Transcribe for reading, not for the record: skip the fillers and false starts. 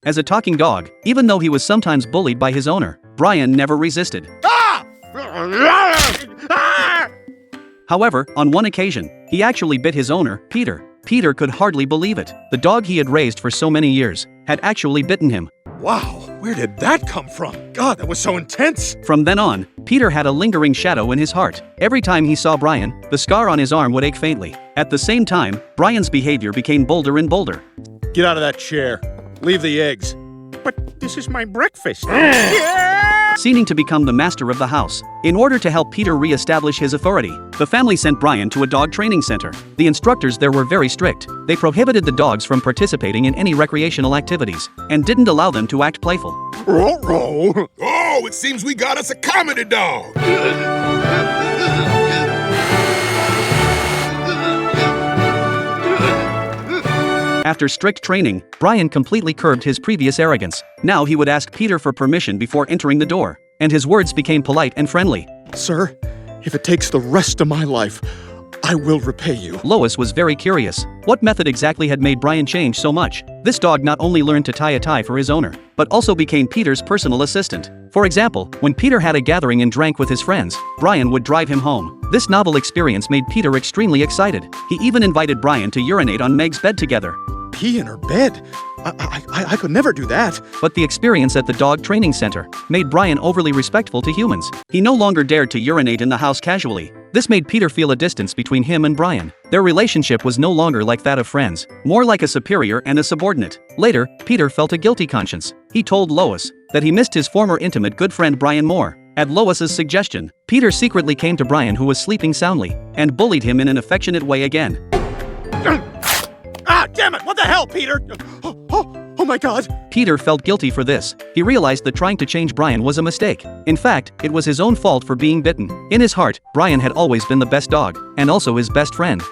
As a talking dog, even though he was sometimes bullied by his owner, Brian never resisted. However, on one occasion, he actually bit his owner, Peter. Peter could hardly believe it. The dog he had raised for so many years had actually bitten him. Wow, where did that come from? God, that was so intense. From then on, Peter had a lingering shadow in his heart. Every time he saw Brian, the scar on his arm would ache faintly. At the same time, Brian's behavior became bolder and bolder. Get out of that chair. Leave the eggs. But this is my breakfast. Seeming to become the master of the house. In order to help Peter re-establish his authority, the family sent Brian to a dog training center. The instructors there were very strict. They prohibited the dogs from participating in any recreational activities, and didn't allow them to act playful. Oh, it seems we got us a comedy dog. After strict training, Brian completely curbed his previous arrogance. Now he would ask Peter for permission before entering the door, and his words became polite and friendly. Sir, if it takes the rest of my life, I will repay you. Lois was very curious. What method exactly had made Brian change so much? This dog not only learned to tie a tie for his owner, but also became Peter's personal assistant. For example, when Peter had a gathering and drank with his friends, Brian would drive him home. This novel experience made Peter extremely excited. He even invited Brian to urinate on Meg's bed together. Pee in her bed? I could never do that. But the experience at the dog training center made Brian overly respectful to humans. He no longer dared to urinate in the house casually. This made Peter feel a distance between him and Brian. Their relationship was no longer like that of friends, more like a superior and a subordinate. Later, Peter felt a guilty conscience. He told Lois that he missed his former intimate good friend Brian more. At Lois's suggestion, Peter secretly came to Brian, who was sleeping soundly, and bullied him in an affectionate way again. Ah, damn it! What the hell, Peter? Oh my God! Peter felt guilty for this. He realized that trying to change Brian was a mistake. In fact, it was his own fault for being bitten. In his heart, Brian had always been the best dog, and also his best friend.